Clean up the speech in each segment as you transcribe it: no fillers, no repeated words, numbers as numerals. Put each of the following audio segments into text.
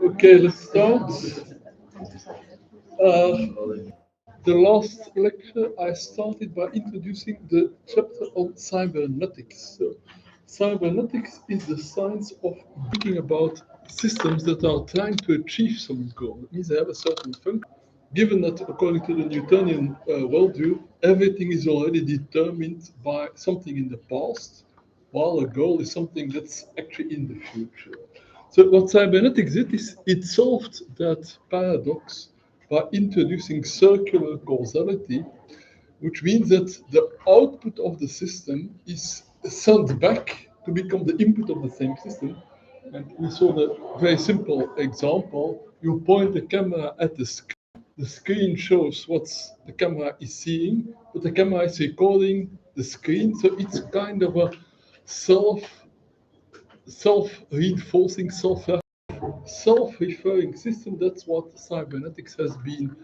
Okay, let's start. The last lecture I started by introducing the chapter on cybernetics. So, cybernetics is the science of thinking about systems that are trying to achieve some goal. It means they have a certain function. Given that, according to the Newtonian worldview, everything is already determined by something in the past, while a goal is something that's actually in the future. So what cybernetics did is it solved that paradox by introducing circular causality, which means that the output of the system is sent back to become the input of the same system. And we saw the very simple example. You point the camera at the screen shows what the camera is seeing, but the camera is recording the screen. So it's kind of a self-reinforcing, self-referring system. That's what cybernetics has been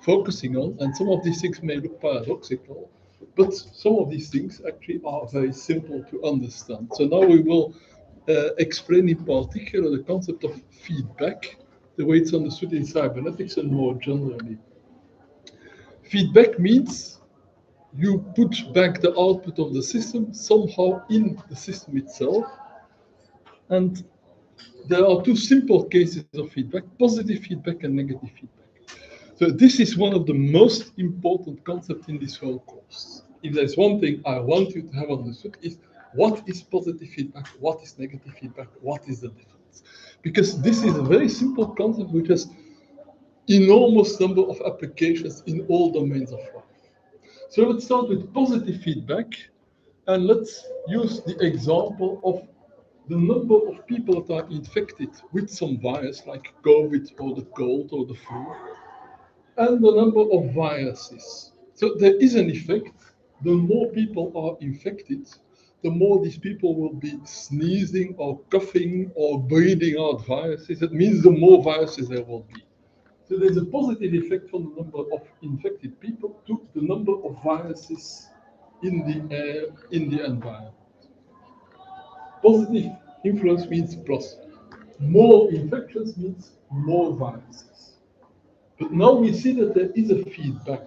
focusing on. And some of these things may look paradoxical, but some of these things actually are very simple to understand. So now we will explain in particular the concept of feedback, the way it's understood in cybernetics and more generally. Feedback means you put back the output of the system somehow in the system itself. And there are two simple cases of feedback: positive feedback and negative feedback. So this is one of the most important concepts in this whole course. If there's one thing I want you to have understood is what is positive feedback, what is negative feedback, what is the difference? Because this is a very simple concept which has enormous number of applications in all domains of life. So let's start with positive feedback, and let's use the example of the number of people that are infected with some virus like COVID or the cold or the flu, and the number of viruses. So there is an effect. The more people are infected, the more these people will be sneezing or coughing or breathing out viruses. That means the more viruses there will be. So there's a positive effect from the number of infected people to the number of viruses in the air, in the environment. Positive influence means plus. More infections means more viruses. But now we see that there is a feedback.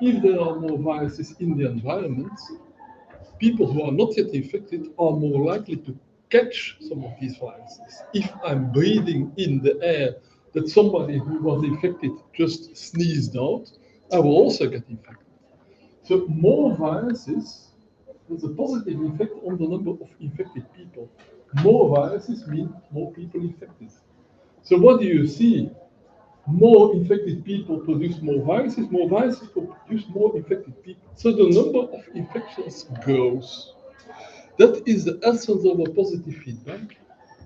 If there are more viruses in the environment, people who are not yet infected are more likely to catch some of these viruses. If I'm breathing in the air that somebody who was infected just sneezed out, I will also get infected. So more viruses has a positive effect on the number of infected people. More viruses mean more people infected. So what do you see? More infected people produce more viruses produce more infected people. So the number of infections grows. That is the essence of a positive feedback.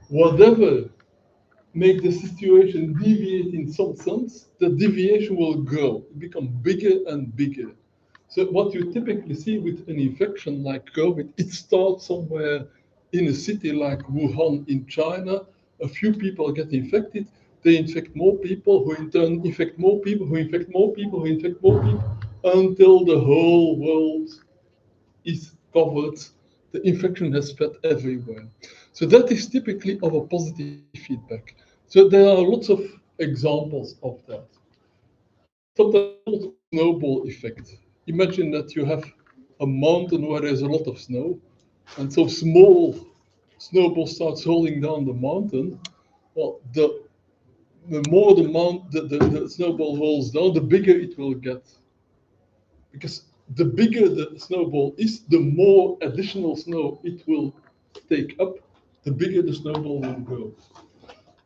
Whatever make the situation deviate in some sense, the deviation will grow, become bigger and bigger. So what you typically see with an infection like COVID, it starts somewhere in a city like Wuhan in China. A few people get infected, they infect more people, who in turn infect more people, who infect more people, who infect more people, until the whole world is covered. The infection has spread everywhere. So that is typically of a positive feedback. So there are lots of examples of that. Sometimes snowball effect. Imagine that you have a mountain where there's a lot of snow, and so snowball starts rolling down the mountain, well, the more the snowball rolls down, the bigger it will get. Because the bigger the snowball is, the more additional snow it will take up, the bigger the snowball will grow.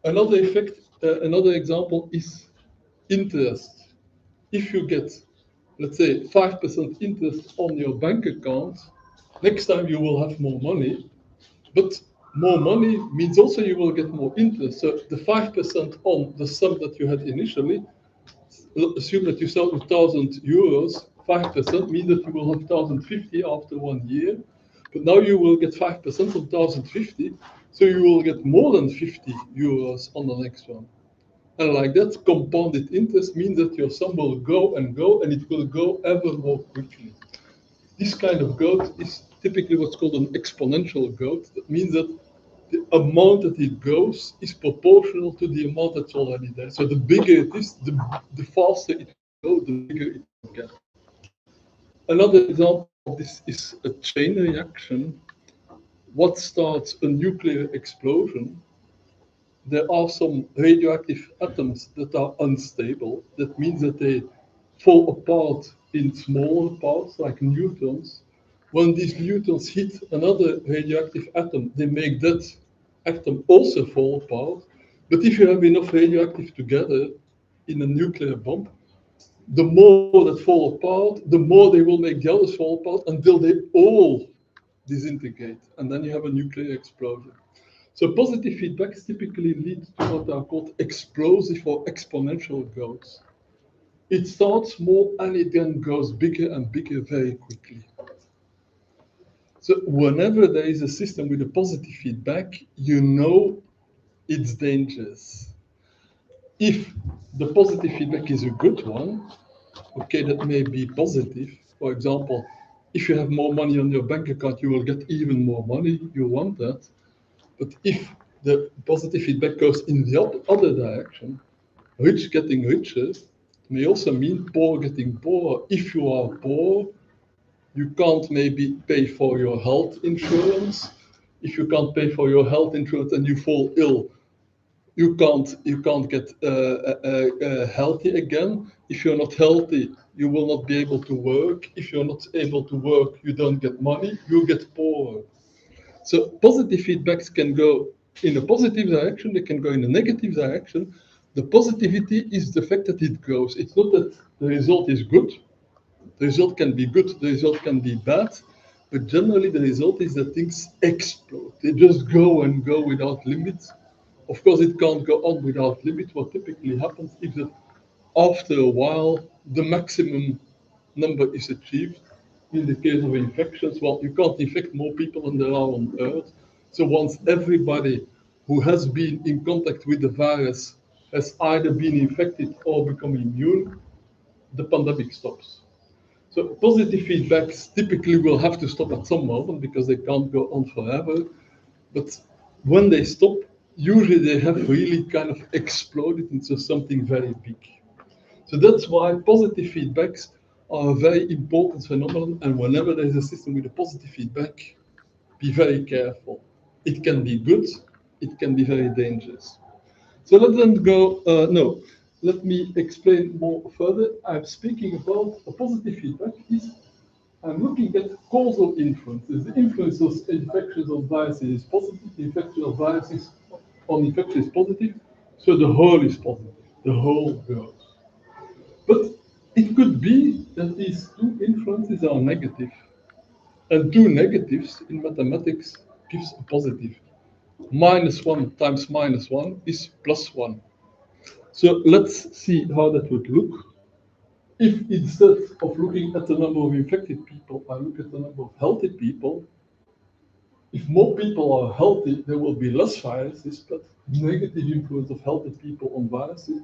Another effect, another example is interest. If you get, let's say, 5% interest on your bank account, next time you will have more money, but more money means also you will get more interest. So the 5% on the sum that you had initially, assume that you start with 1,000 euros, 5% means that you will have 1,050 after 1 year. But now you will get 5% on 1,050, so you will get more than 50 euros on the next one. And like that, compounded interest means that your sum will go, and it will go ever more quickly. This kind of growth is typically what's called an exponential growth. That means that the amount that it grows is proportional to the amount that's already there. So the bigger it is, the faster it will go, the bigger it will get. Another example of this is a chain reaction. What starts a nuclear explosion? There are some radioactive atoms that are unstable. That means that they fall apart in smaller parts, like neutrons. When these neutrons hit another radioactive atom, they make that atom also fall apart. But if you have enough radioactive together in a nuclear bomb, the more that fall apart, the more they will make the others fall apart until they all disintegrate. And then you have a nuclear explosion. So positive feedbacks typically lead to what are called explosive or exponential growth. It starts small and it then grows bigger and bigger very quickly. So whenever there is a system with a positive feedback, you know it's dangerous. If the positive feedback is a good one, okay, that may be positive. For example, if you have more money on your bank account, you will get even more money. You want that. But if the positive feedback goes in the other direction, rich getting richer, may also mean poor getting poorer. If you are poor, you can't maybe pay for your health insurance. If you can't pay for your health insurance and you fall ill, you can't get healthy again. If you're not healthy, you will not be able to work. If you're not able to work, you don't get money. You get poorer. So positive feedbacks can go in a positive direction, they can go in a negative direction. The positivity is the fact that it grows. It's not that the result is good. The result can be good, the result can be bad, but generally the result is that things explode. They just go and go without limits. Of course, it can't go on without limit. What typically happens is that after a while, the maximum number is achieved. In the case of infections, well, you can't infect more people than there are on Earth. So once everybody who has been in contact with the virus has either been infected or become immune, the pandemic stops. So positive feedbacks typically will have to stop at some moment because they can't go on forever. But when they stop, usually they have really kind of exploded into something very big. So that's why positive feedbacks are a very important phenomenon. And whenever there is a system with a positive feedback, be very careful. It can be good, it can be very dangerous. So let me explain more further. I'm speaking about a positive feedback I'm looking at causal influences. The influence of infections on viruses is positive, the infection of viruses on infection is positive, so the whole is positive, the whole grows. But it could be that these two influences are negative, and two negatives in mathematics gives a positive. -1 times -1 is +1. So let's see how that would look. If instead of looking at the number of infected people, I look at the number of healthy people, if more people are healthy, there will be less viruses, but negative influence of healthy people on viruses.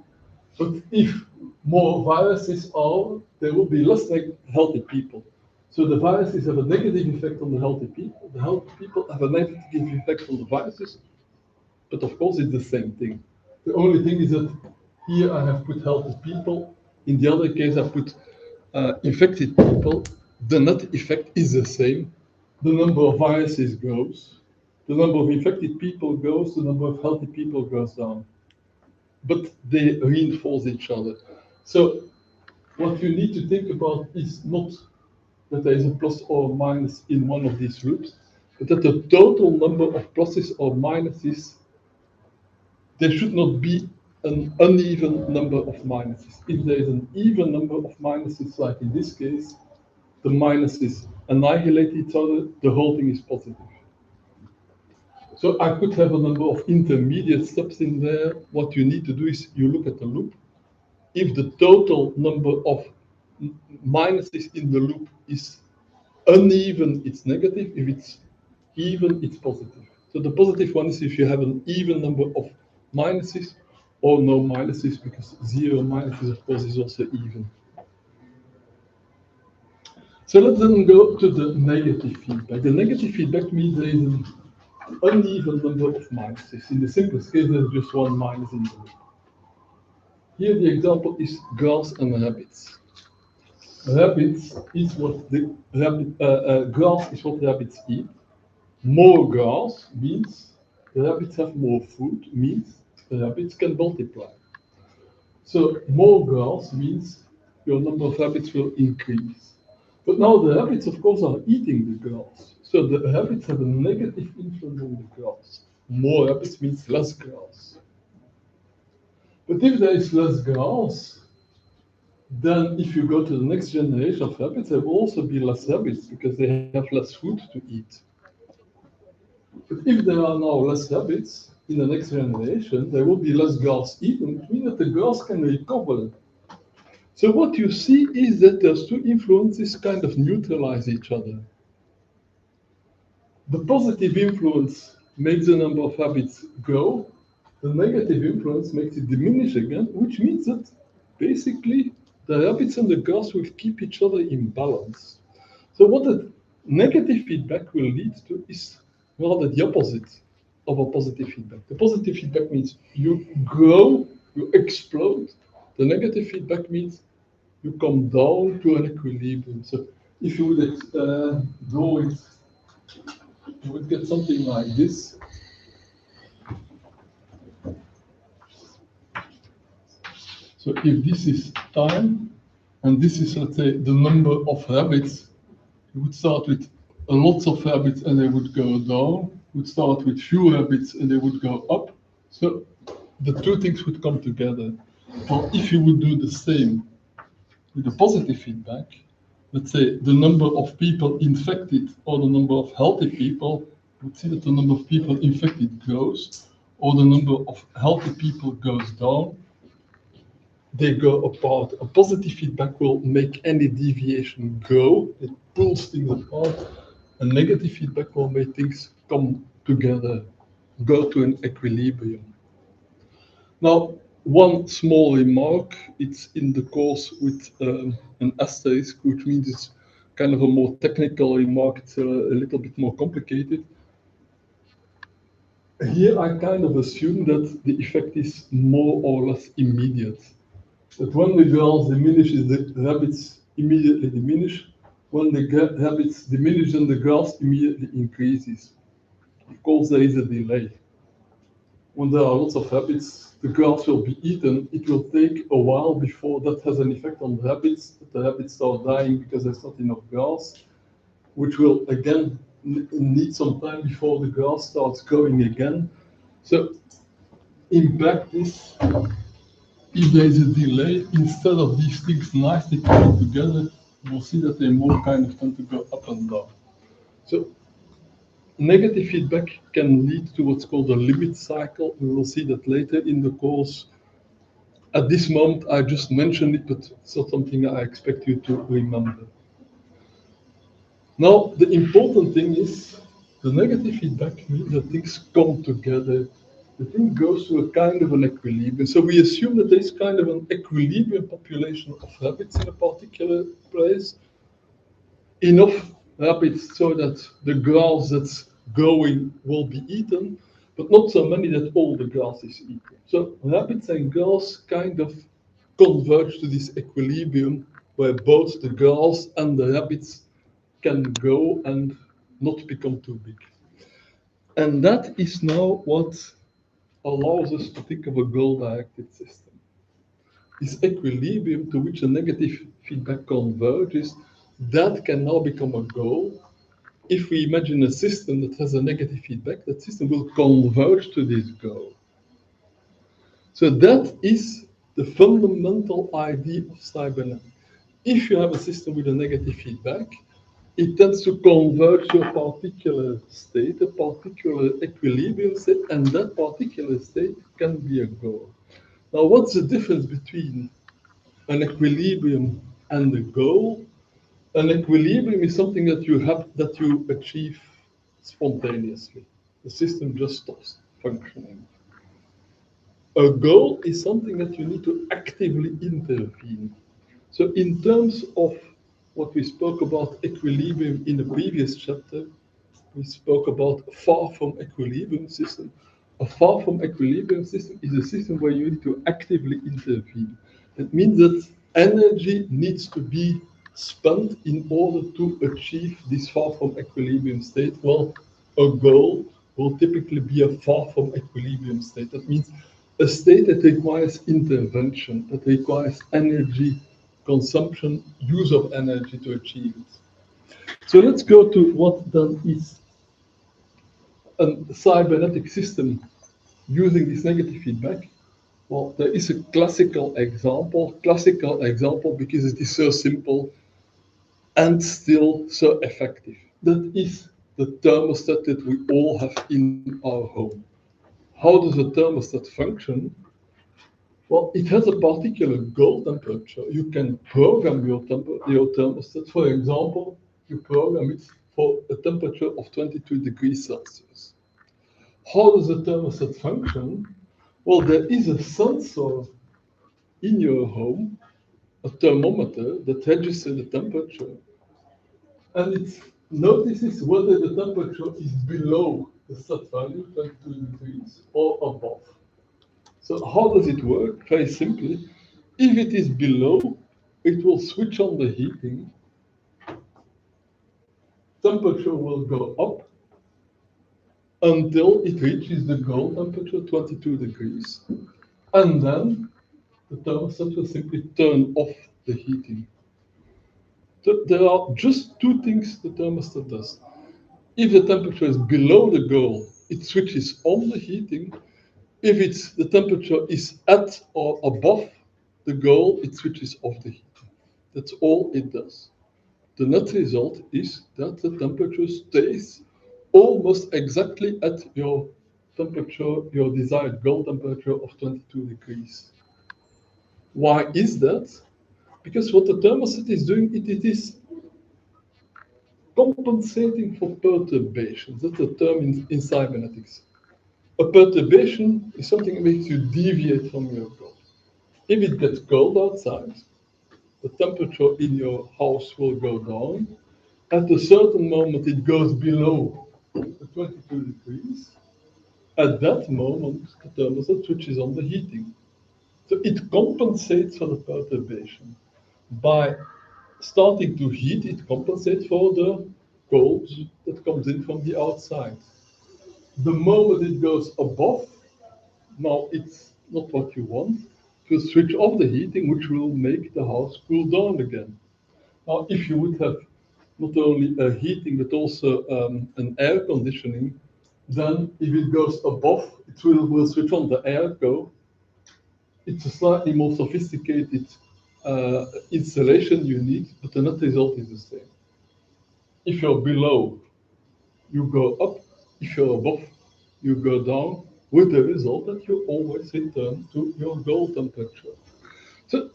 But if more viruses are, there will be less healthy people. So the viruses have a negative effect on the healthy people. The healthy people have a negative effect on the viruses. But of course, it's the same thing. The only thing is that here I have put healthy people. In the other case, I put infected people. The net effect is the same. The number of viruses grows. The the number of infected people goes, the number of healthy people goes down. But they reinforce each other. So what you need to think about is not that there is a plus or minus in one of these groups, but that the total number of pluses or minuses, there should not be an uneven number of minuses. If there is an even number of minuses, like in this case, the minuses annihilate each other, the whole thing is positive. So I could have a number of intermediate steps in there. What you need to do is you look at the loop. If the total number of minuses in the loop is uneven, it's negative. If it's even, it's positive. So the positive one is if you have an even number of minuses or no minuses, because 0 minuses, of course, is also even. So let's then go to the negative feedback. The negative feedback means there is an uneven number of minuses. In the simplest case, there's just one minus in the loop. Here the example is grass and rabbits. Rabbits is what the grass is what rabbits eat. More grass means the rabbits have more food, means the rabbits can multiply. So more grass means your number of rabbits will increase. But now the rabbits, of course, are eating the grass. So the rabbits have a negative influence on the grass. More rabbits means less grass. But if there is less grass, then if you go to the next generation of rabbits, there will also be less rabbits because they have less food to eat. But if there are now less rabbits in the next generation, there will be less grass eaten, which means that the grass can recover. So what you see is that those two influences kind of neutralize each other. The positive influence makes the number of rabbits grow. The negative influence makes it diminish again, which means that basically the rabbits and the grass will keep each other in balance. So what the negative feedback will lead to is rather the opposite of a positive feedback. The positive feedback means you grow, you explode. The negative feedback means you come down to an equilibrium. So if you would draw it, you would get something like this. So if this is time, and this is, let's say, the number of rabbits, you would start with lots of rabbits and they would go down. You would start with few rabbits and they would go up. So the two things would come together. Or if you would do the same with the positive feedback, let's say the number of people infected or the number of healthy people, you would see that the number of people infected grows, or the number of healthy people goes down. They go apart. A positive feedback will make any deviation grow. It pulls things apart. A negative feedback will make things come together, go to an equilibrium. Now, one small remark, it's in the course with an asterisk, which means it's kind of a more technical remark. It's a little bit more complicated. Here I kind of assume that the effect is more or less immediate. That when the grass diminishes, the rabbits immediately diminish. When the rabbits diminish, then the grass immediately increases. Of course, there is a delay. When there are lots of rabbits, the grass will be eaten. It will take a while before that has an effect on the rabbits. The rabbits start dying because there's not enough grass, which will again need some time before the grass starts growing again. So in practice, if there is a delay, instead of these things nicely coming together, we'll see that they more kind of tend to go up and down. So negative feedback can lead to what's called a limit cycle. We will see that later in the course. At this moment, I just mentioned it, but it's not something I expect you to remember. Now, the important thing is the negative feedback means that things come together. The thing goes to a kind of an equilibrium. So we assume that there is kind of an equilibrium population of rabbits in a particular place. Enough rabbits so that the grass that's growing will be eaten, but not so many that all the grass is eaten. So rabbits and grass kind of converge to this equilibrium where both the grass and the rabbits can grow and not become too big. And that is now what allows us to think of a goal-directed system. This equilibrium to which a negative feedback converges, that can now become a goal. If we imagine a system that has a negative feedback, that system will converge to this goal. So that is the fundamental idea of cybernetics. If you have a system with a negative feedback, it tends to converge to a particular state, a particular equilibrium state, and that particular state can be a goal. Now, what's the difference between an equilibrium and a goal? An equilibrium is something that you achieve spontaneously. The system just stops functioning. A goal is something that you need to actively intervene. So in terms of what we spoke about equilibrium in the previous chapter, we spoke about a far from equilibrium system. A far from equilibrium system is a system where you need to actively intervene. That means that energy needs to be spent in order to achieve this far from equilibrium state. Well, a goal will typically be a far from equilibrium state. That means a state that requires intervention, that requires energy consumption, use of energy to achieve it. So let's go to what then is a cybernetic system using this negative feedback. Well, there is a classical example because it is so simple and still so effective. That is the thermostat that we all have in our home. How does a thermostat function? Well, it has a particular goal temperature. You can program your thermostat. For example, you program it for a temperature of 22 degrees Celsius. How does the thermostat function? Well, there is a sensor in your home, a thermometer that registers the temperature, and it notices whether the temperature is below the set value, 22 degrees, or above. So how does it work? Very simply, if it is below, it will switch on the heating, temperature will go up until it reaches the goal temperature, 22 degrees. And then the thermostat will simply turn off the heating. So there are just two things the thermostat does. If the temperature is below the goal, it switches on the heating. If the temperature is at or above the goal, it switches off the heating. That's all it does. The net result is that the temperature stays almost exactly at your temperature, your desired goal temperature of 22 degrees. Why is that? Because what the thermostat is doing, it is compensating for perturbations. That's a term in cybernetics. A perturbation is something that makes you deviate from your goal. If it gets cold outside, the temperature in your house will go down. At a certain moment, it goes below the 22 degrees. At that moment, the thermostat switches on the heating. So it compensates for the perturbation. By starting to heat, it compensates for the cold that comes in from the outside. The moment it goes above, now it's not what you want, to switch off the heating, which will make the house cool down again. Now, if you would have not only a heating but also an air conditioning, then if it goes above, it will switch on the airco. It's a slightly more sophisticated installation you need, but the net result is the same. If you're below, you go up. If you're above, you go down, with the result that you always return to your goal temperature. So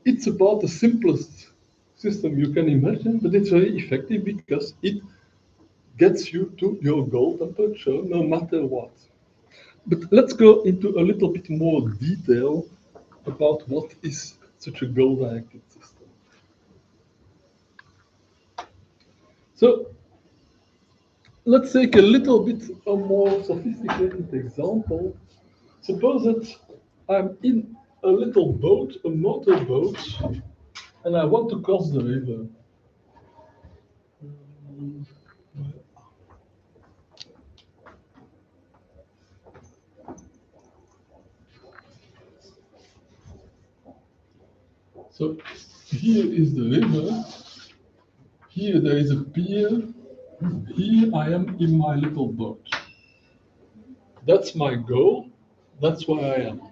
it's about the simplest system you can imagine, but it's very effective because it gets you to your goal temperature no matter what. But let's go into a little bit more detail about what is such a goal-directed system. So let's take a little bit a more sophisticated example. Suppose that I'm in a little boat, a motorboat, and I want to cross the river. So here is the river. Here there is a pier. Here I am in my little boat. That's my goal. That's where I am.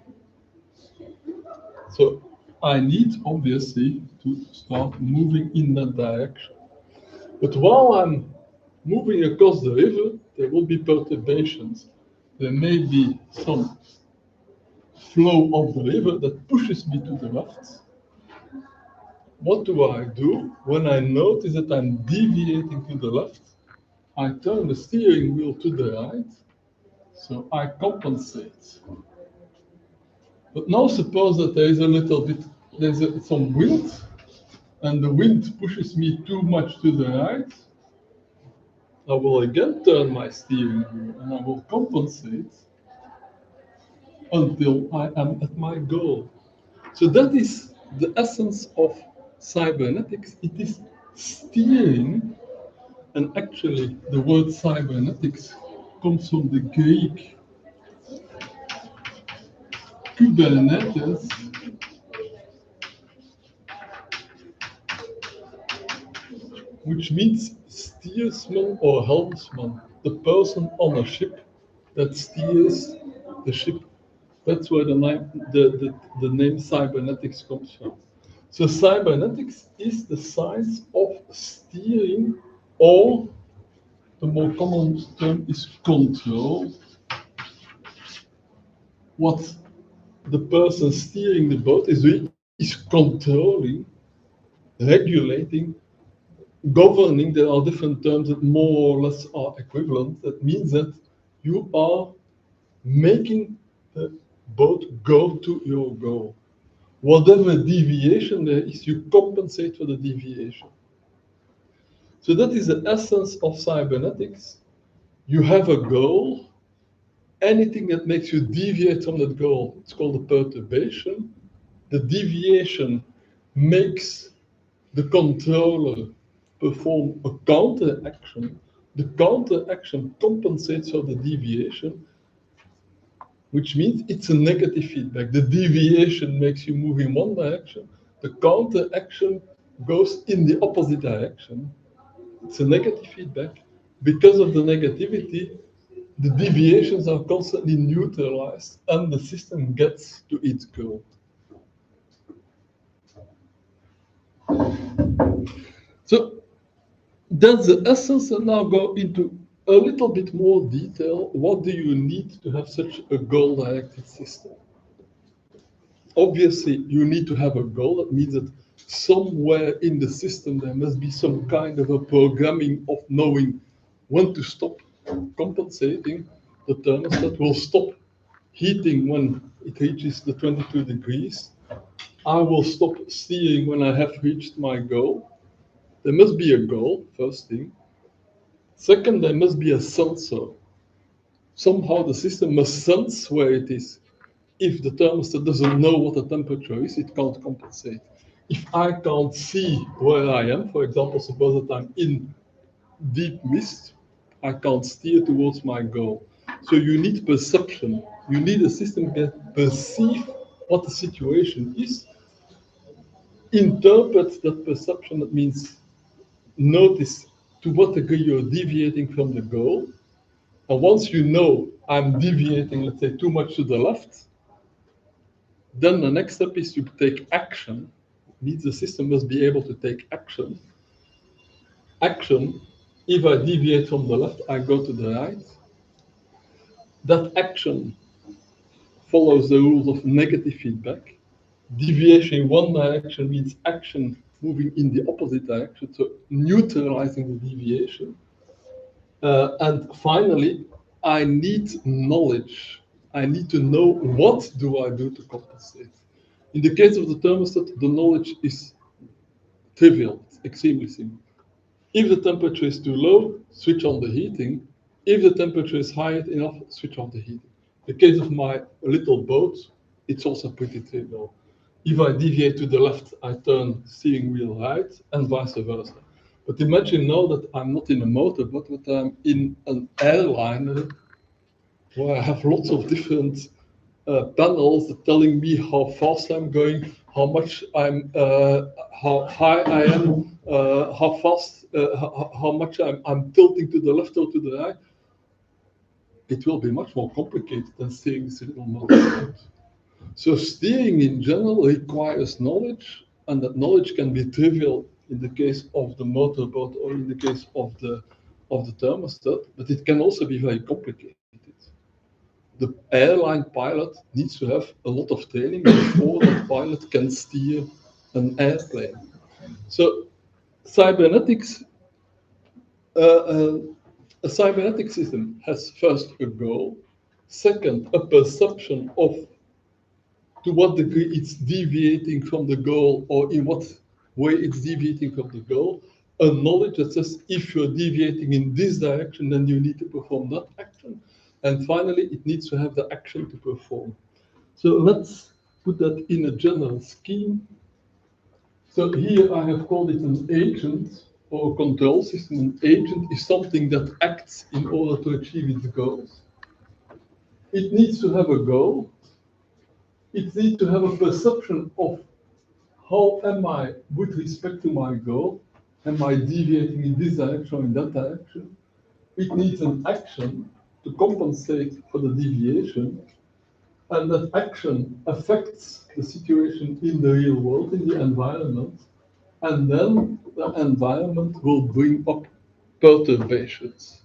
So I need obviously to start moving in that direction. But while I'm moving across the river, there will be perturbations. There may be some flow of the river that pushes me to the left. What do I do when I notice that I'm deviating to the left? I turn the steering wheel to the right, so I compensate. But now suppose that there is a little bit, some wind, and the wind pushes me too much to the right. I will again turn my steering wheel and I will compensate until I am at my goal. So that is the essence of cybernetics. It is steering, and actually the word cybernetics comes from the Greek Kubernetes, which means steersman or helmsman, the person on a ship that steers the ship. That's where the name cybernetics comes from. So cybernetics is the science of steering, or the more common term is control. What the person steering the boat is doing is controlling, regulating, governing. There are different terms that more or less are equivalent. That means that you are making the boat go to your goal. Whatever deviation there is, you compensate for the deviation. So that is the essence of cybernetics. You have a goal. Anything that makes you deviate from that goal, it's called a perturbation. The deviation makes the controller perform a counter action. The counter action compensates for the deviation, which means it's a negative feedback. The deviation makes you move in one direction. The counter action goes in the opposite direction. It's a negative feedback. Because of the negativity, the deviations are constantly neutralized and the system gets to its goal. So that's the essence, and now go into a little bit more detail. What do you need to have such a goal-directed system? Obviously, you need to have a goal. That means that somewhere in the system there must be some kind of a programming of knowing when to stop compensating. The thermostat will stop heating when it reaches the 22 degrees. I will stop steering when I have reached my goal. There must be a goal, first thing. Second, there must be a sensor. Somehow the system must sense where it is. If the thermostat doesn't know what the temperature is, it can't compensate. If I can't see where I am, for example, suppose that I'm in deep mist, I can't steer towards my goal. So you need perception. You need a system that perceives what the situation is, interpret that perception. That means notice to what degree you're deviating from the goal. And once you know I'm deviating, let's say, too much to the left, then the next step is to take action. It means the system must be able to take action. Action, if I deviate from the left, I go to the right. That action follows the rules of negative feedback. Deviation in one direction means action moving in the opposite direction, so neutralizing the deviation. And finally, I need knowledge. I need to know what do I do to compensate. In the case of the thermostat, the knowledge is trivial, it's extremely simple. If the temperature is too low, switch on the heating. If the temperature is high enough, switch on the heating. In the case of my little boat, it's also pretty trivial. If I deviate to the left, I turn steering wheel right, and vice versa. But imagine now that I'm not in a motorboat, but I'm in an airliner where I have lots of different panels telling me how fast I'm going, how much how high I am, how fast, how much I'm tilting to the left or to the right. It will be much more complicated than steering this little motorboat. So steering in general requires knowledge, and that knowledge can be trivial in the case of the motorboat or in the case of the thermostat, but it can also be very complicated. The airline pilot needs to have a lot of training before the pilot can steer an airplane. So cybernetics, a cybernetic system has first a goal, second a perception of to what degree it's deviating from the goal or in what way it's deviating from the goal, a knowledge that says if you're deviating in this direction, then you need to perform that action. And finally, it needs to have the action to perform. So let's put that in a general scheme. So here I have called it an agent or a control system. An agent is something that acts in order to achieve its goals. It needs to have a goal. It needs to have a perception of how am I with respect to my goal? Am I deviating in this direction or in that direction? It needs an action to compensate for the deviation, and that action affects the situation in the real world, in the environment, and then the environment will bring up perturbations.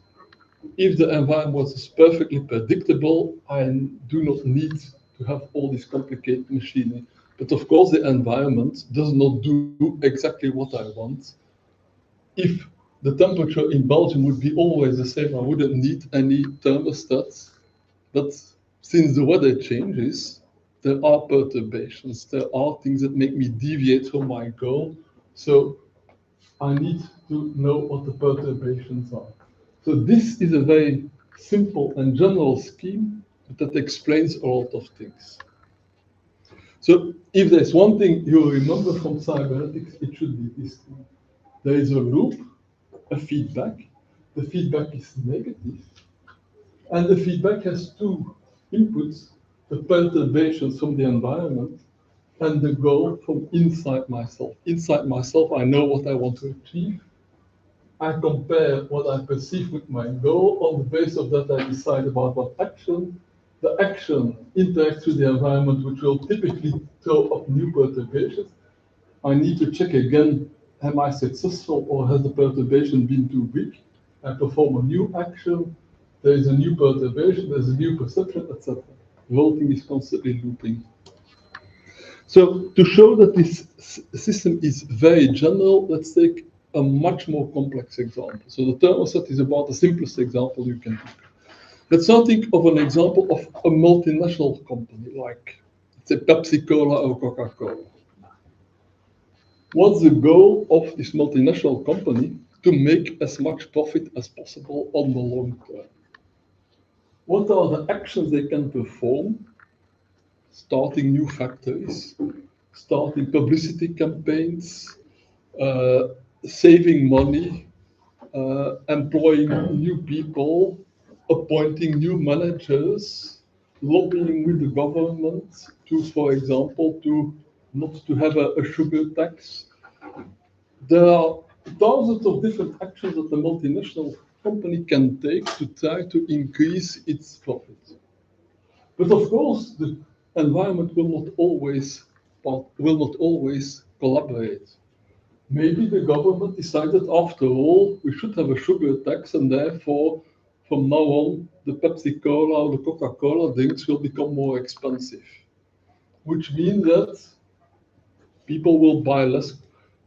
If the environment is perfectly predictable, I do not need to have all this complicated machinery. But of course, the environment does not do exactly what I want. If the temperature in Belgium would be always the same, I wouldn't need any thermostats. But since the weather changes, there are perturbations. There are things that make me deviate from my goal. So I need to know what the perturbations are. So this is a very simple and general scheme, but that explains a lot of things. So if there's one thing you remember from cybernetics, it should be this thing. There is a loop, a feedback. The feedback is negative. And the feedback has two inputs, the perturbations from the environment and the goal from inside myself. Inside myself, I know what I want to achieve. I compare what I perceive with my goal. On the basis of that, I decide about what action. The action interacts with the environment, which will typically throw up new perturbations. I need to check again, am I successful or has the perturbation been too big? I perform a new action. There is a new perturbation, there's a new perception, etc. The whole thing is constantly looping. So to show that this system is very general, let's take a much more complex example. So the thermostat is about the simplest example you can take. Let's now think of an example of a multinational company like, say, Pepsi-Cola or Coca-Cola. What's the goal of this multinational company? To make as much profit as possible on the long term. What are the actions they can perform? Starting new factories, starting publicity campaigns, saving money, employing new people, appointing new managers, lobbying with the government to, for example, to not to have a sugar tax. There are thousands of different actions that a multinational company can take to try to increase its profit. But of course, the environment will not always collaborate. Maybe the government decided, after all, we should have a sugar tax, and therefore, from now on, the Pepsi-Cola or the Coca-Cola drinks will become more expensive, which means that people will buy less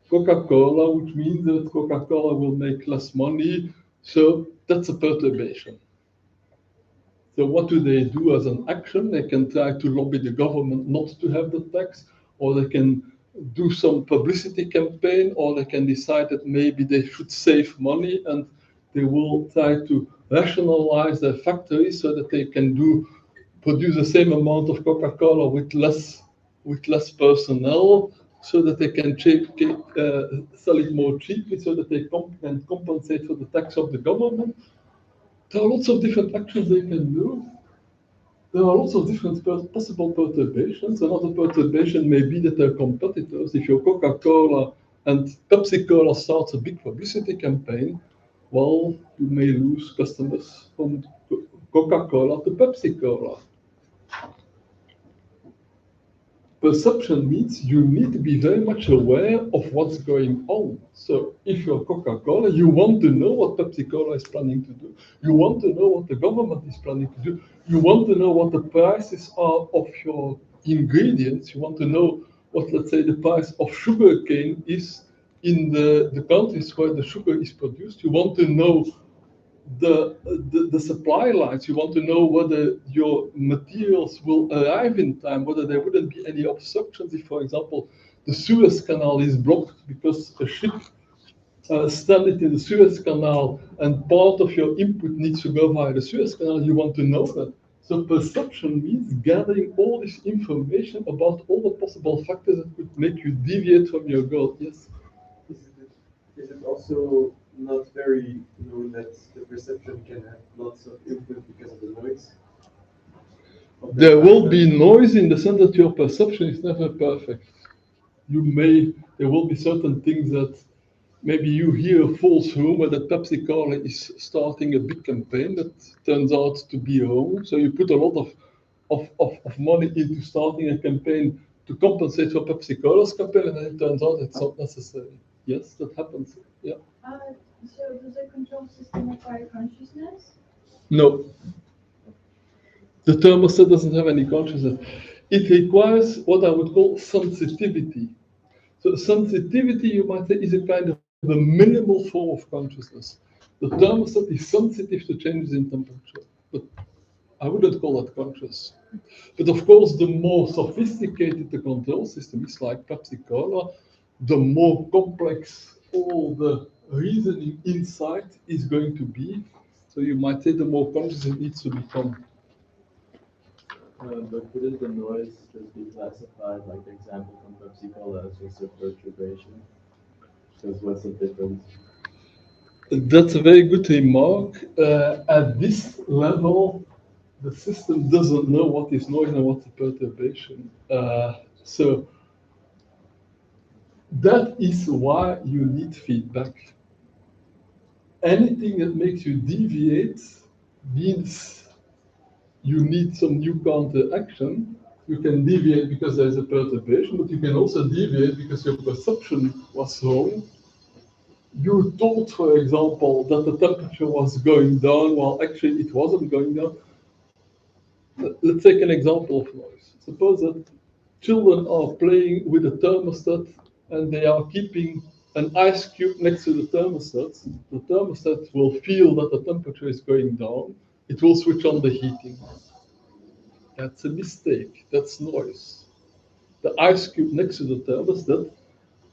Coca-Cola, which means that Coca-Cola will make less money. So that's a perturbation. So what do they do as an action? They can try to lobby the government not to have the tax, or they can do some publicity campaign, or they can decide that maybe they should save money and they will try to rationalize their factories so that they can produce the same amount of Coca-Cola with less personnel, so that they can sell it more cheaply, so that they can compensate for the tax of the government. There are lots of different actions they can do. There are lots of different possible perturbations. Another perturbation may be that their competitors, if you're Coca-Cola and Pepsi-Cola starts a big publicity campaign, well, you may lose customers from Coca-Cola to Pepsi-Cola. Perception means you need to be very much aware of what's going on. So if you're Coca-Cola, you want to know what Pepsi-Cola is planning to do. You want to know what the government is planning to do. You want to know what the prices are of your ingredients. You want to know what, let's say, the price of sugar cane is in the countries where the sugar is produced. You want to know the supply lines. You want to know whether your materials will arrive in time, whether there wouldn't be any obstructions if, for example, the Suez Canal is blocked because a ship stranded in the Suez Canal and part of your input needs to go via the Suez Canal. You want to know that. So perception means gathering all this information about all the possible factors that could make you deviate from your goal. Yes? Is it also not very known that the perception can have lots of input because of the noise? There will be noise in the sense that your perception is never perfect. There will be certain things that maybe you hear a false rumor that Pepsi Cola is starting a big campaign that turns out to be wrong. So you put a lot of money into starting a campaign to compensate for Pepsi Cola's campaign, and then it turns out it's not necessary. Yes, that happens. Yeah. So does the control system require consciousness? No. The thermostat doesn't have any consciousness. It requires what I would call sensitivity. So sensitivity, you might say, is a kind of a minimal form of consciousness. The thermostat is sensitive to changes in temperature, but I wouldn't call that conscious. But of course, the more sophisticated the control system is, like Pepsi Cola, the more complex all the reasoning inside is going to be. So you might say the more conscious it needs to become. But couldn't the noise just be classified, like the example from Pepsi Cola, as just a perturbation? Because what's the difference? That's a very good remark. At this level, the system doesn't know what is noise and what's a perturbation. So that is why you need feedback. Anything that makes you deviate means you need some new counteraction. You can deviate because there's a perturbation, but you can also deviate because your perception was wrong. You thought, for example, that the temperature was going down while actually it wasn't going down. Let's take an example of noise. Suppose that children are playing with a thermostat and they are keeping an ice cube next to the thermostat. The thermostat will feel that the temperature is going down. It will switch on the heating. That's a mistake. That's noise. The ice cube next to the thermostat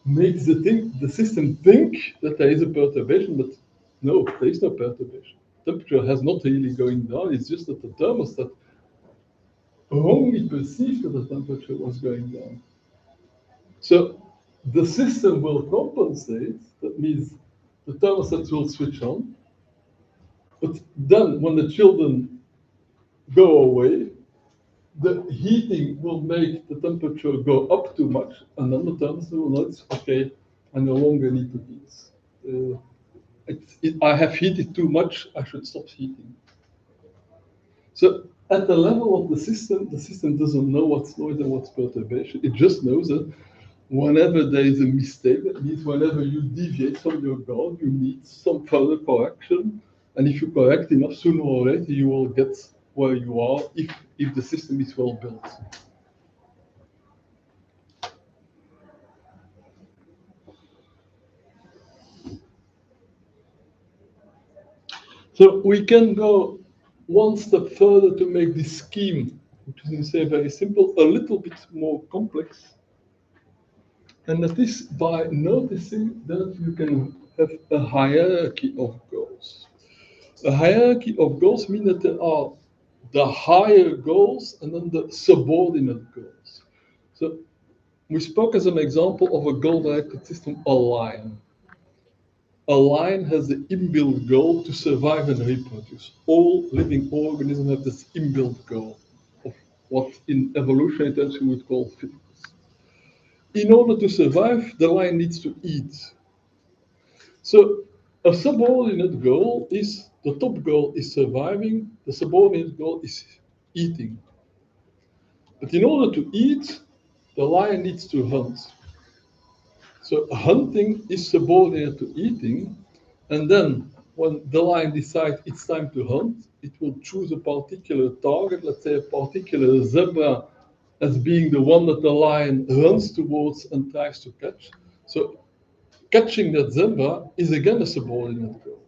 makes the system think that there is a perturbation, but no, there is no perturbation. Temperature has not really going down. It's just that the thermostat wrongly perceived that the temperature was going down. So the system will compensate. That means the thermostat will switch on. But then when the children go away, the heating will make the temperature go up too much, and then the thermostat will notice, okay, I no longer need to heat. I have heated too much, I should stop heating. So at the level of the system doesn't know what's noise and what's perturbation. It just knows that whenever there is a mistake, that means whenever you deviate from your goal, you need some further correction. And if you correct enough, sooner or later, you will get where you are if the system is well built. So we can go one step further to make this scheme, which is in say very simple, a little bit more complex. And that is by noticing that you can have a hierarchy of goals. A hierarchy of goals means that there are the higher goals and then the subordinate goals. So we spoke as an example of a goal-directed system, a lion. A lion has the inbuilt goal to survive and reproduce. All living organisms have this inbuilt goal. what in evolutionary terms we would call fitness. In order to survive, the lion needs to eat. So a subordinate goal is, the top goal is surviving, the subordinate goal is eating. But in order to eat, the lion needs to hunt. So hunting is subordinate to eating, and then when the lion decides it's time to hunt, it will choose a particular target, let's say a particular zebra, as being the one that the lion runs towards and tries to catch. So catching that zebra is again a subordinate goal.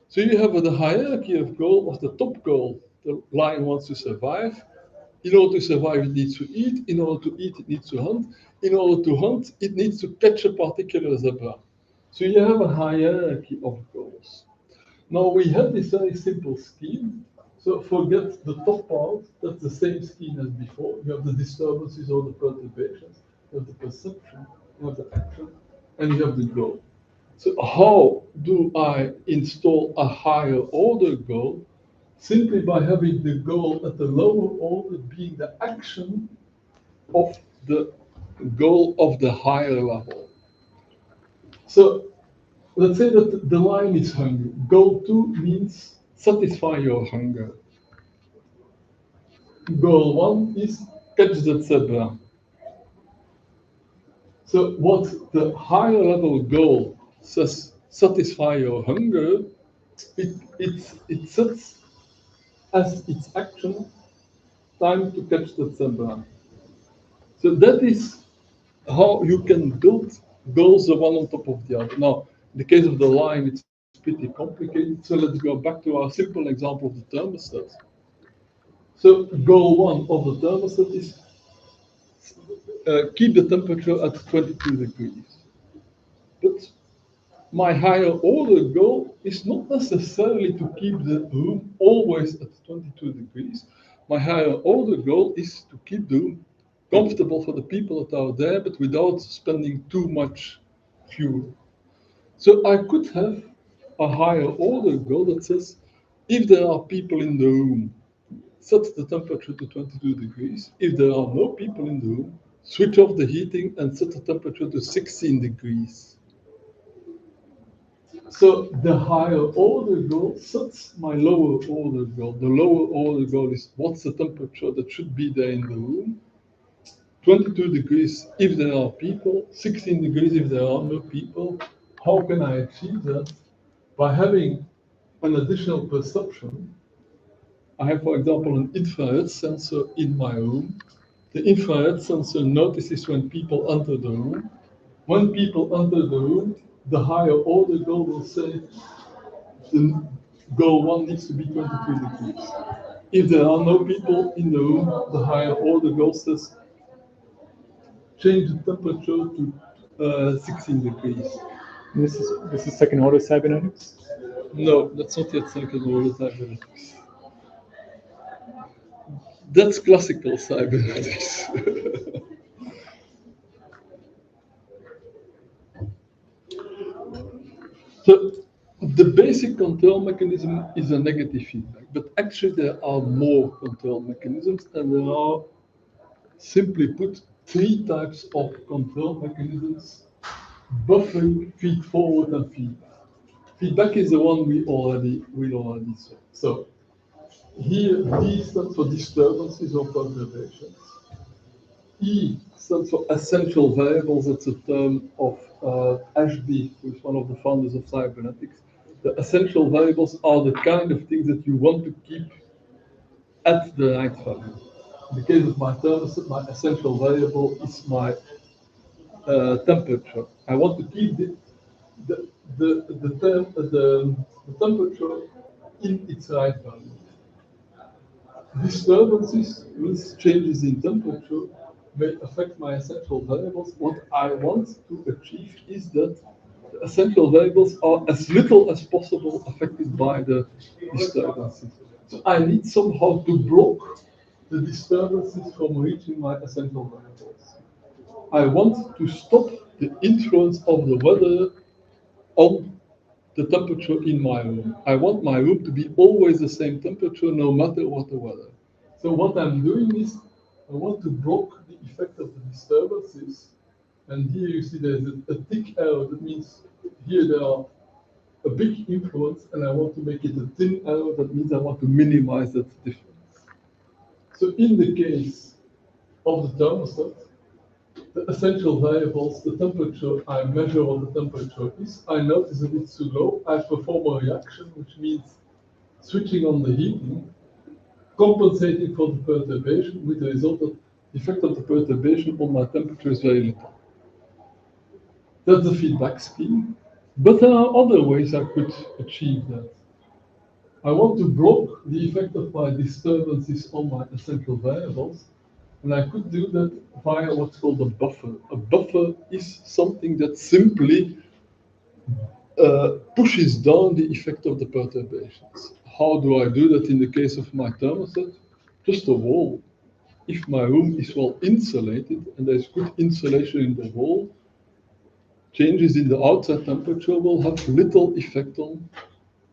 So you have the hierarchy of goal of the top goal. The lion wants to survive. In order to survive, it needs to eat. In order to eat, it needs to hunt. In order to hunt, it needs to catch a particular zebra. So you have a hierarchy of goals. Now we have this very simple scheme. So forget the top part, that's the same scheme as before. You have the disturbances or the perturbations, you have the perception, you have the action, and you have the goal. So how do I install a higher order goal? Simply by having the goal at the lower order being the action of the goal of the higher level. So let's say that the lion is hungry. Goal 2 means satisfy your hunger. Goal 1 is catch that zebra. So what the higher level goal says, satisfy your hunger, it sets as its action time to catch that zebra. So that is how you can build goals the one on top of the other. Now, in the case of the lion, it's pretty complicated. So let's go back to our simple example of the thermostat. So goal 1 of the thermostat is keep the temperature at 22 degrees. But my higher order goal is not necessarily to keep the room always at 22 degrees. My higher order goal is to keep the room comfortable for the people that are there, but without spending too much fuel. So I could have a higher order goal that says, if there are people in the room, set the temperature to 22 degrees. If there are no people in the room, switch off the heating and set the temperature to 16 degrees. So the higher order goal sets my lower order goal. The lower order goal is what's the temperature that should be there in the room. 22 degrees if there are people, 16 degrees if there are no people. How can I achieve that? By having an additional perception. I have, for example, an infrared sensor in my room. The infrared sensor notices when people enter the room. When people enter the room, the higher order goal will say the goal 1 needs to be 22 degrees. If there are no people in the room, the higher order goal says change the temperature to 16 degrees. This is second order cybernetics? No, that's not yet second order cybernetics. That's classical cybernetics. So the basic control mechanism is a negative feedback, but actually there are more control mechanisms, and there are, simply put, 3 types of control mechanisms: buffering, feed forward, and feedback. Feedback is the one we already saw. So here D stands for disturbances or perturbations. E stands for essential variables. That's a term of Ashby, who is one of the founders of cybernetics. The essential variables are the kind of things that you want to keep at the right value. In the case of my thermostat, my essential variable is my temperature. I want to keep the temperature in its right value. Disturbances with changes in temperature may affect my essential variables. What I want to achieve is that the essential variables are as little as possible affected by the disturbances. So I need somehow to block the disturbances from reaching my essential variables. I want to stop the influence of the weather on the temperature in my room. I want my room to be always the same temperature no matter what the weather. So what I'm doing is I want to block the effect of the disturbances. And here you see there's a thick arrow. That means here there are a big influence, and I want to make it a thin arrow. That means I want to minimize that difference. So in the case of the thermostat, the essential variables, the temperature, I measure what the temperature is. I notice that it's too low. I perform a reaction, which means switching on the heating, compensating for the perturbation, with the result that the effect of the perturbation on my temperature is very little. That's the feedback scheme. But there are other ways I could achieve that. I want to block the effect of my disturbances on my essential variables, and I could do that via what's called a buffer. A buffer is something that simply pushes down the effect of the perturbations. How do I do that in the case of my thermostat? Just a wall. If my room is well insulated and there's good insulation in the wall, changes in the outside temperature will have little effect on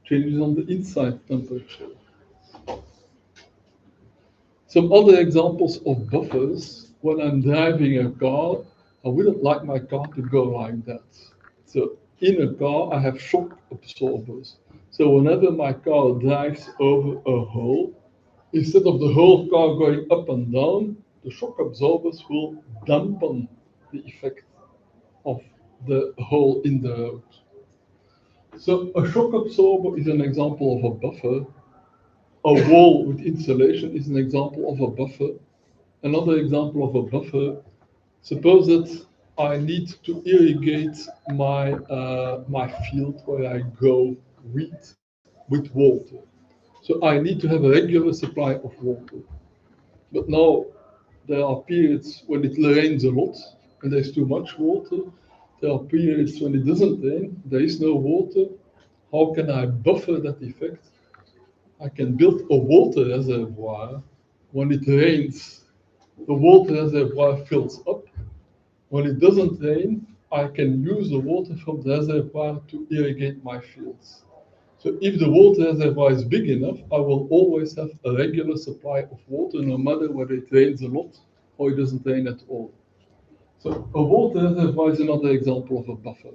changes on the inside temperature. Some other examples of buffers: when I'm driving a car, I wouldn't like my car to go like that. So in a car, I have shock absorbers. So whenever my car drives over a hole, instead of the whole car going up and down, the shock absorbers will dampen the effect of the hole in the road. So a shock absorber is an example of a buffer. A wall with insulation is an example of a buffer. Another example of a buffer: suppose that I need to irrigate my field where I grow wheat with water. So I need to have a regular supply of water. But now there are periods when it rains a lot and there's too much water. There are periods when it doesn't rain, there is no water. How can I buffer that effect? I can build a water reservoir. When it rains, the water reservoir fills up. When it doesn't rain, I can use the water from the reservoir to irrigate my fields. So if the water reservoir is big enough, I will always have a regular supply of water, no matter whether it rains a lot or it doesn't rain at all. So a water reservoir is another example of a buffer.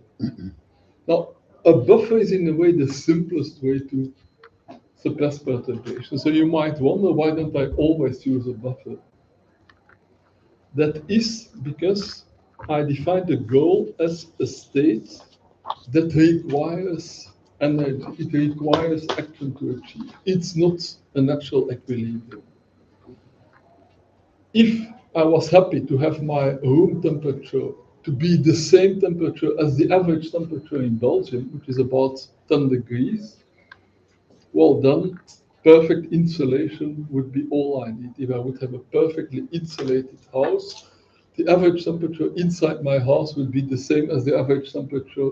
Now, a buffer is in a way the simplest way to suppress perturbation. So you might wonder, why don't I always use a buffer? That is because I define the goal as a state that requires energy, it requires action to achieve. It's not a natural equilibrium. If I was happy to have my room temperature to be the same temperature as the average temperature in Belgium, which is about 10 degrees, well then, perfect insulation would be all I need. If I would have a perfectly insulated house, the average temperature inside my house would be the same as the average temperature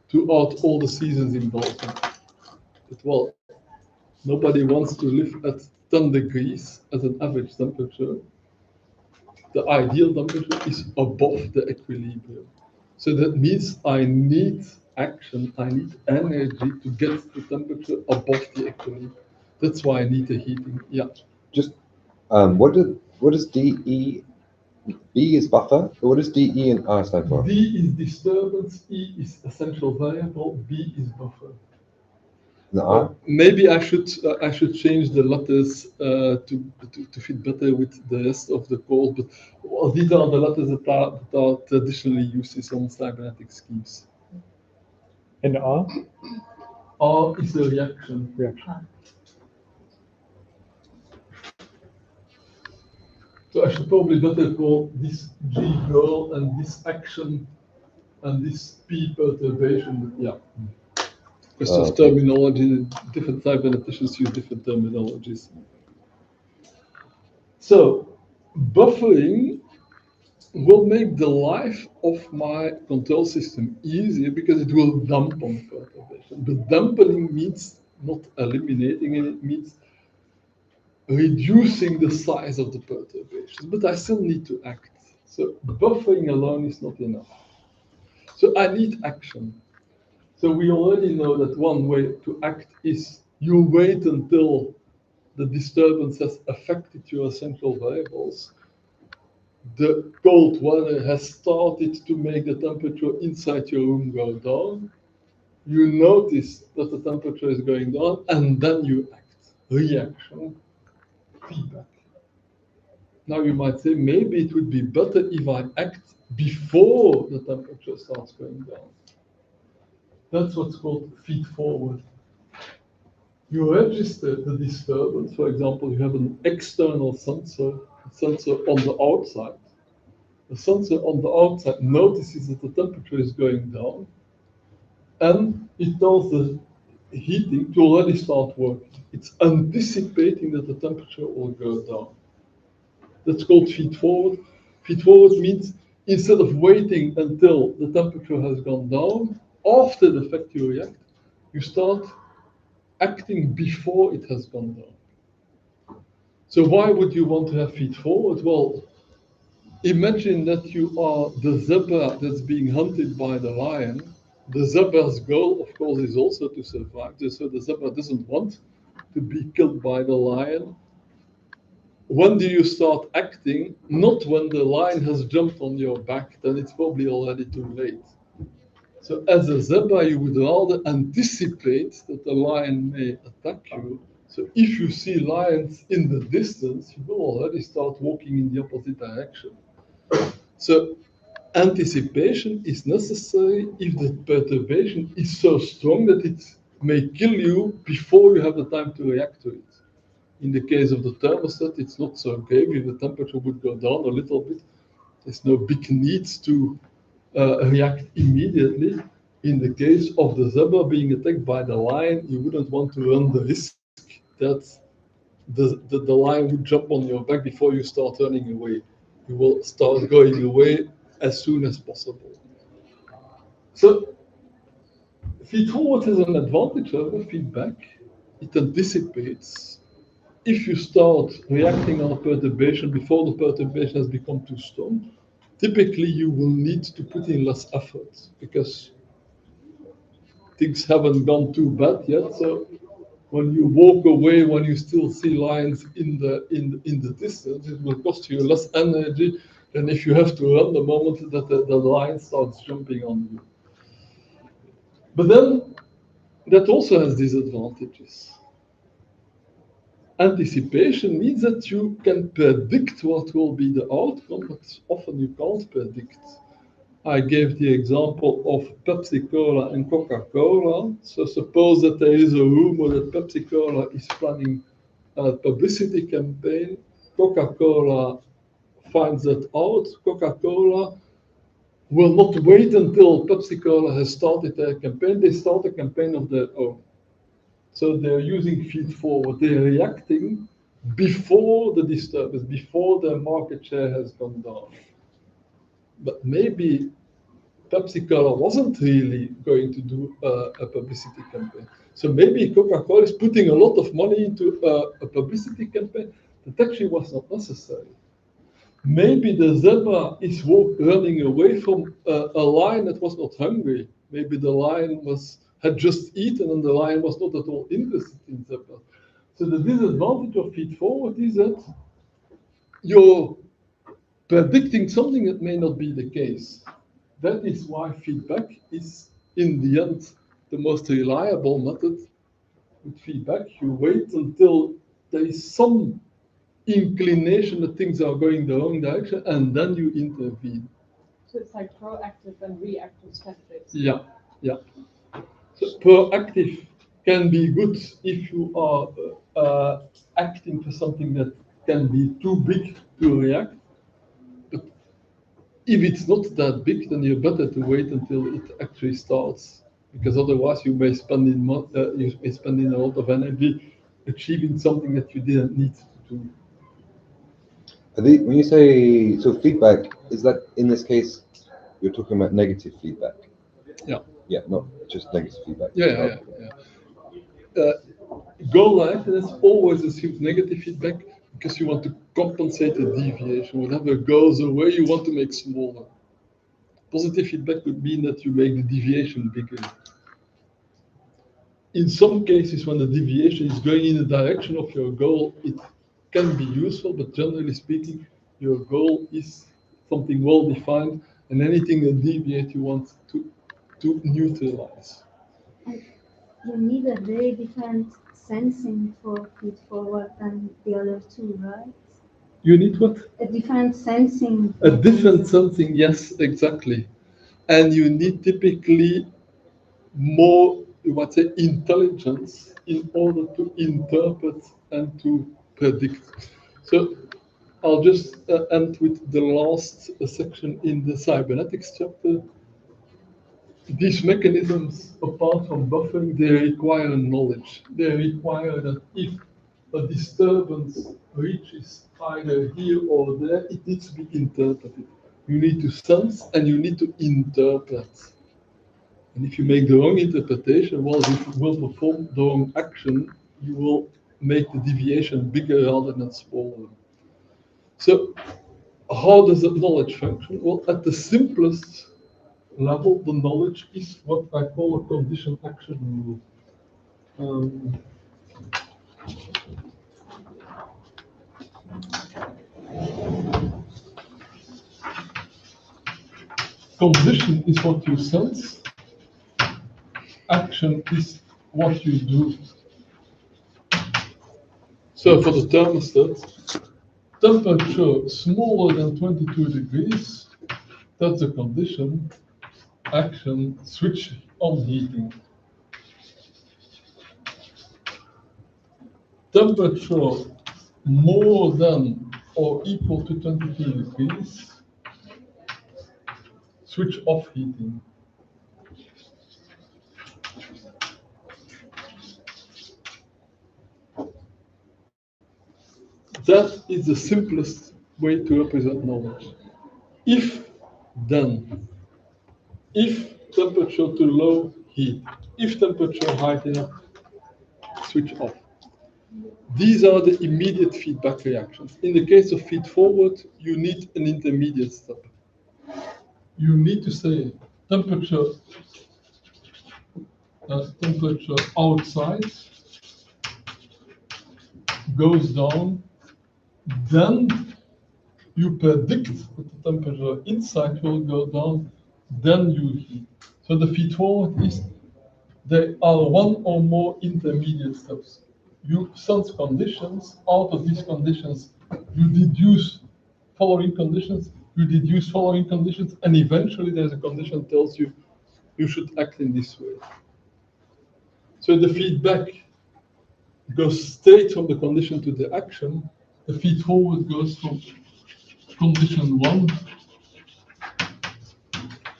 throughout all the seasons in Belgium. But well, nobody wants to live at 10 degrees as an average temperature. The ideal temperature is above the equilibrium. So that means I need action, I need energy to get the temperature above the equilibrium. That's why I need the heating. Yeah. Just what does DE? B is buffer. What does DE and R stand for? D is disturbance, E is essential variable, B is buffer. The R? Maybe I should change the letters to fit better with the rest of the code, but well, these are the letters that are traditionally used in some cybernetic schemes. And R? R is a reaction. So I should probably better call this G girl and this action and this P perturbation. Yeah. Question of terminology. Different cyberneticians use different terminologies. So buffering will make the life of my control system easier because it will dampen perturbation. But dampening means not eliminating it, it means reducing the size of the perturbations, but I still need to act. So buffering alone is not enough. So I need action. So we already know that one way to act is you wait until the disturbance has affected your essential variables. the cold weather has started to make the temperature inside your room go down. You notice that the temperature is going down, and then you act. Reaction, feedback. Now you might say, maybe it would be better if I act before the temperature starts going down. That's what's called feed forward. You register the disturbance. For example, you have an external sensor on the outside. The sensor on the outside notices that the temperature is going down, and it tells the heating to already start working. It's anticipating that the temperature will go down. That's called feed forward. Feed forward means instead of waiting until the temperature has gone down, after the fact you react, you start acting before it has gone down. So why would you want to have feed forward? Well, imagine that you are the zebra that's being hunted by the lion. The zebra's goal, of course, is also to survive. So the zebra doesn't want to be killed by the lion. When do you start acting? Not when the lion has jumped on your back, then it's probably already too late. So as a zebra, you would rather anticipate that the lion may attack you. So if you see lions in the distance, you will already start walking in the opposite direction. So anticipation is necessary if the perturbation is so strong that it may kill you before you have the time to react to it. In the case of the thermostat, it's not so grave. If the temperature would go down a little bit, there's no big need to react immediately. In the case of the zebra being attacked by the lion, you wouldn't want to run the risk that the lion would jump on your back before you start running away. You will start going away as soon as possible. So feed forward has an advantage over feedback. It anticipates. If you start reacting on a perturbation before the perturbation has become too strong, typically you will need to put in less effort because things haven't gone too bad yet. So when you walk away, when you still see lions in the distance, it will cost you less energy than if you have to run the moment that the lion starts jumping on you. But then that also has disadvantages. Anticipation means that you can predict what will be the outcome, but often you can't predict. I gave the example of Pepsi Cola and Coca-Cola. So suppose that there is a rumor that Pepsi Cola is planning a publicity campaign. Coca-Cola finds that out. Coca-Cola will not wait until Pepsi Cola has started their campaign. They start a campaign of their own. So they're using feed forward. They're reacting before the disturbance, before their market share has gone down. But maybe Pepsi Cola wasn't really going to do a publicity campaign. So maybe Coca-Cola is putting a lot of money into a publicity campaign that actually was not necessary. Maybe the zebra is running away from a lion that was not hungry. Maybe the lion had just eaten and the lion was not at all interested in zebra. So the disadvantage of feed forward is that you're predicting something that may not be the case. That is why feedback is, in the end, the most reliable method. With feedback, you wait until there is some inclination that things are going the wrong direction, and then you intervene. So it's like proactive and reactive tactics. Yeah. So proactive can be good if you are acting for something that can be too big to react. But if it's not that big, then you're better to wait until it actually starts, because otherwise you may spend in a lot of energy achieving something that you didn't need to do. When you say so, feedback, is that in this case you're talking about negative feedback? Yeah. Yeah, not just negative feedback. Yeah. Goal action is always assume negative feedback because you want to compensate a deviation. Whenever it goes away, you want to make smaller. Positive feedback would mean that you make the deviation bigger. In some cases, when the deviation is going in the direction of your goal, it can be useful, but generally speaking, your goal is something well defined, and anything that deviates you want to neutralize. You need a very different sensing for feed forward than the other two, right? You need what? A different sensing. A different something, yes, exactly. And you need typically more, you might say, intelligence in order to interpret and to predict. So I'll just end with the last section in the cybernetics chapter. These mechanisms, apart from buffering, they require knowledge. They require that if a disturbance reaches either here or there, it needs to be interpreted. You need to sense and you need to interpret. And if you make the wrong interpretation, well, if you will perform the wrong action, you will make the deviation bigger rather than smaller. So how does that knowledge function? Well, at the simplest level, the knowledge is what I call a condition action rule. Condition is what you sense, action is what you do. So for the thermostat, temperature smaller than 22 degrees, that's the condition, action, switch on heating. Temperature more than or equal to 22 degrees, switch off heating. That is the simplest way to represent knowledge. If, then. If temperature too low, heat. If temperature high enough, switch off. These are the immediate feedback reactions. In the case of feed forward, you need an intermediate step. You need to say temperature outside goes down, then you predict that the temperature inside will go down, then you heat. So the feed forward is there are one or more intermediate steps. You sense conditions, out of these conditions, you deduce following conditions, and eventually there's a condition that tells you you should act in this way. So the feedback goes straight from the condition to the action. The feed forward goes from condition 1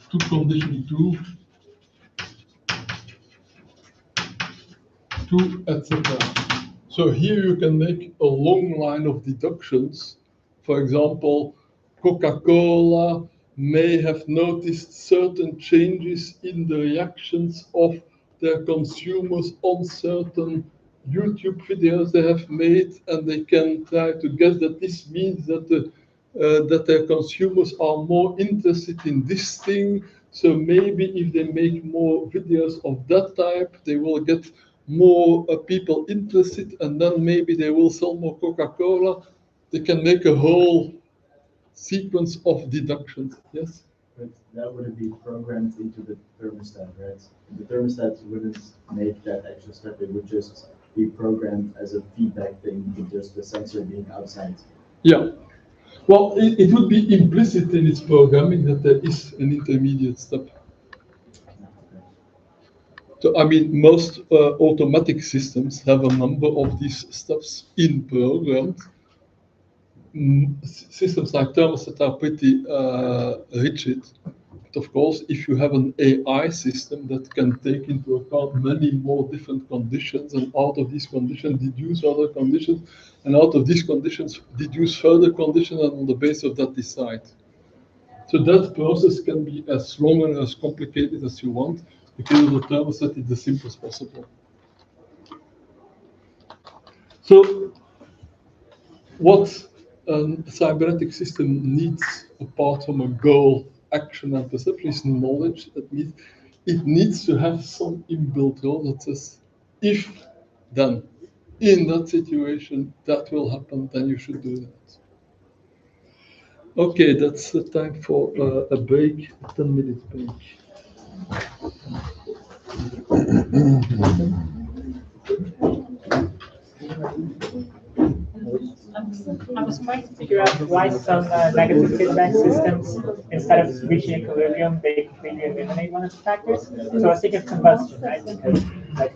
to condition 2 to etc. So here you can make a long line of deductions. For example, Coca-Cola may have noticed certain changes in the reactions of their consumers on certain YouTube videos they have made, and they can try to guess that this means that that their consumers are more interested in this thing. So maybe if they make more videos of that type, they will get more people interested, and then maybe they will sell more Coca-Cola. They can make a whole sequence of deductions. Yes? But that wouldn't be programmed into the thermostat, right? The thermostat wouldn't make that extra step. It would just be programmed as a feedback thing with just the sensor being outside. Yeah. Well, it would be implicit in its programming that there is an intermediate step. So, I mean, most automatic systems have a number of these steps in-programmed. Systems like thermostat are pretty rigid. But of course, if you have an AI system that can take into account many more different conditions, and out of these conditions deduce other conditions, and out of these conditions deduce further conditions, and on the basis of that decide. So that process can be as long and as complicated as you want, because the thermostat is the simplest possible. So what a cybernetic system needs, apart from a goal, action, and perception, is knowledge. That means it needs to have some inbuilt role that says, if, then, in that situation, that will happen, then you should do that. Okay, that's the time for a break, a 10-minute break. I was trying to figure out why some negative feedback systems, instead of reaching equilibrium, they completely eliminate one of the factors. So I was thinking of combustion, right? Because like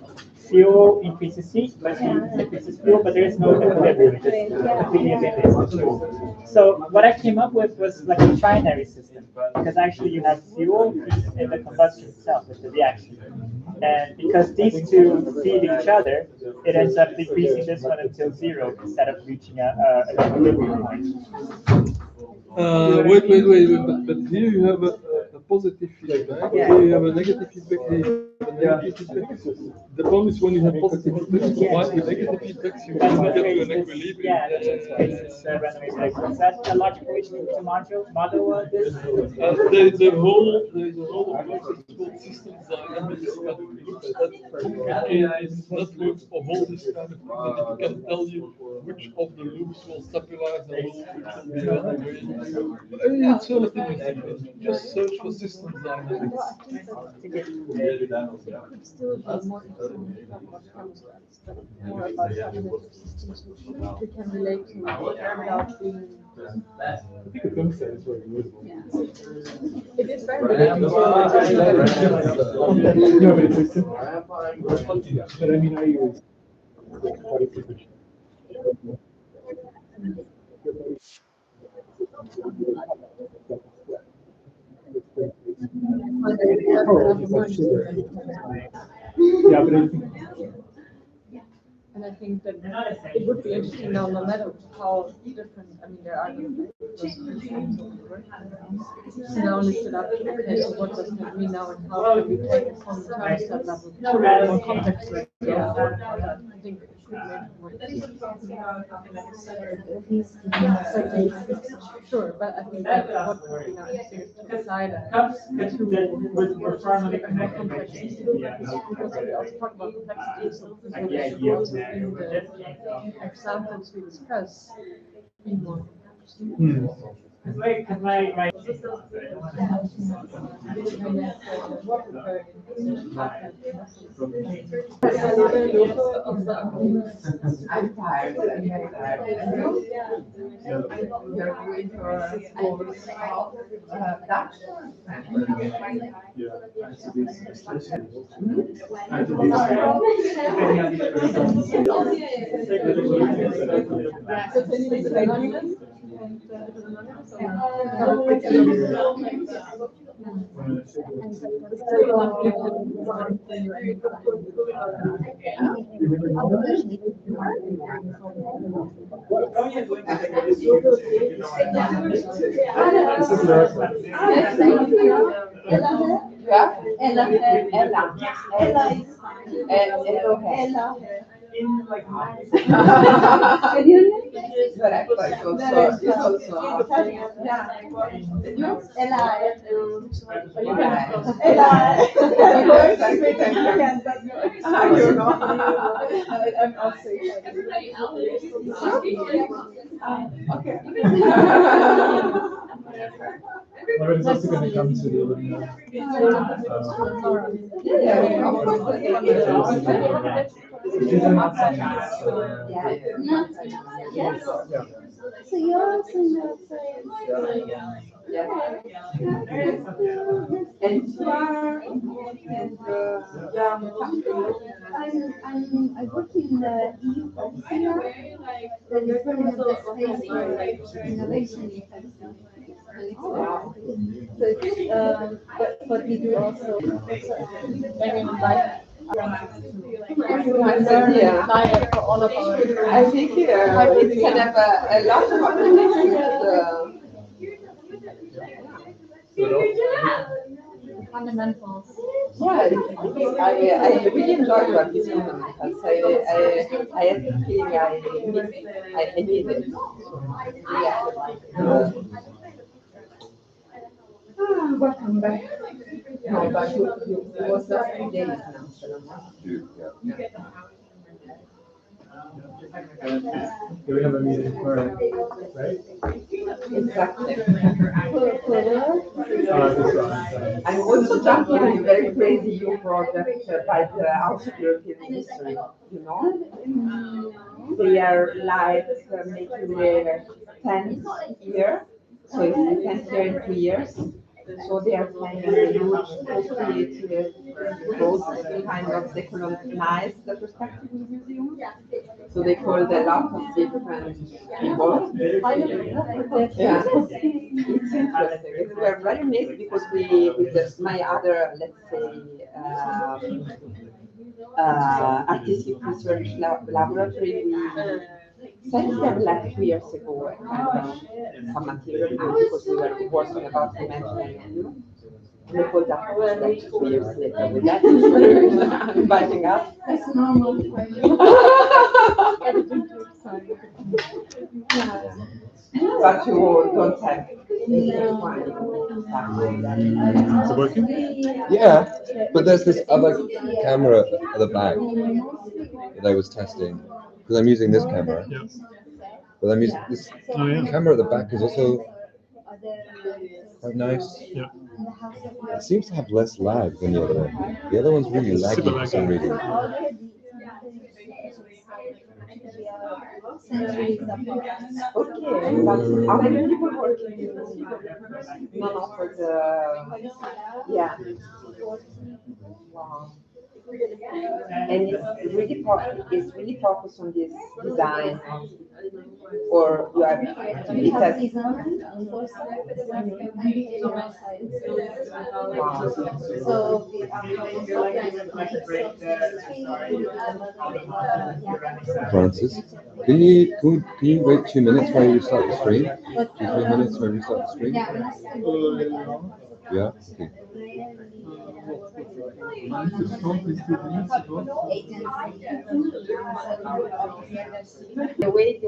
fuel increases heat, but heat increases fuel, but there is no equilibrium. It just completely eliminates. So what I came up with was like a trinary system, because actually you have fuel in the combustion itself, with the reaction. And because these two feed each other, it ends up decreasing this one until zero instead of reaching an equilibrium point. Wait, but here you have a positive feedback, Yeah. here you have a negative feedback, here you have a negative feedback. The problem is when you have positive feedback, you combine with negative feedbacks, you That's will what get to creates an this, equilibrium. yeah, that's what creates this random equilibrium. Is that a logical issue to model this? There's a whole process called system design which looks at that complicated networks of all this kind of thing that it can tell you which of the loops will stabilize the loop, which will be run away. It's relatively simple. Just search for system dynamics. Could still be more interesting to talk about thermostats, but more about cognitive systems which we can relate to without being. I think a thermostat is very useful. It is very related to No, but it's simple. But I mean, I use body temperature. Yeah, but I think And I think that it would be interesting now, no matter how different, I mean, there are different concepts of work. So now lift it up, okay, so what does that mean now, and how can we take it from the thermostat level to a more complex level? Yeah, I think it could make it more interesting. Sure, but I think that what would be now interesting is to decide to with more complex systems, because we also talk about complexity, so it should also in the examples we discuss be more interesting. I'm tired. You're going for a Dutch? Ja, Ella is Ella. But I thought it's also yeah. Ella. I'm also okay. But it's also going to come to the Yes. So you're also in the And you are I work in the EU policy now. That is one of the space for innovation in policy. So it's, but we do also, everyone's idea. For all of our. I think it can have a lot of opportunities. Fundamentals. Yeah, I really enjoyed what this evening because I had the feeling I need it. Yeah. Welcome back. No, but you was just 3 days in Amsterdam. Yeah. Do we have a meeting for, right? Exactly. This one. I'm also jumping on a very crazy EU project by the House of European History, you know? They are like making their 10th year, so it's the 10th year in 2 years. So they are planning a huge co-creative process to kind of decolonize the perspective museum. So they called a lot of different people. Yeah, it's interesting. We're very amazed because with my other, let's say, artistic research laboratory, we sent them like 2 years ago some material because we were working about imaginary view. They called up like 2 years later with that, inviting us. That's normal. But you don't have Is it working? Yeah, but there's this other camera at the back that I was testing because I'm using this camera. Yeah. But I'm using this Oh, yeah. camera at the back is also quite nice. Yeah. It seems to have less lag than the other one. The other one's really laggy Super for some laggy. reason. Okay, but how many people working? No, for the, yeah. Wow. And it's really focused on this design, or you are, it has, Francis, can you wait 2 minutes while you start the stream? 2-3 minutes while you start the stream? Yeah. Okay. the way they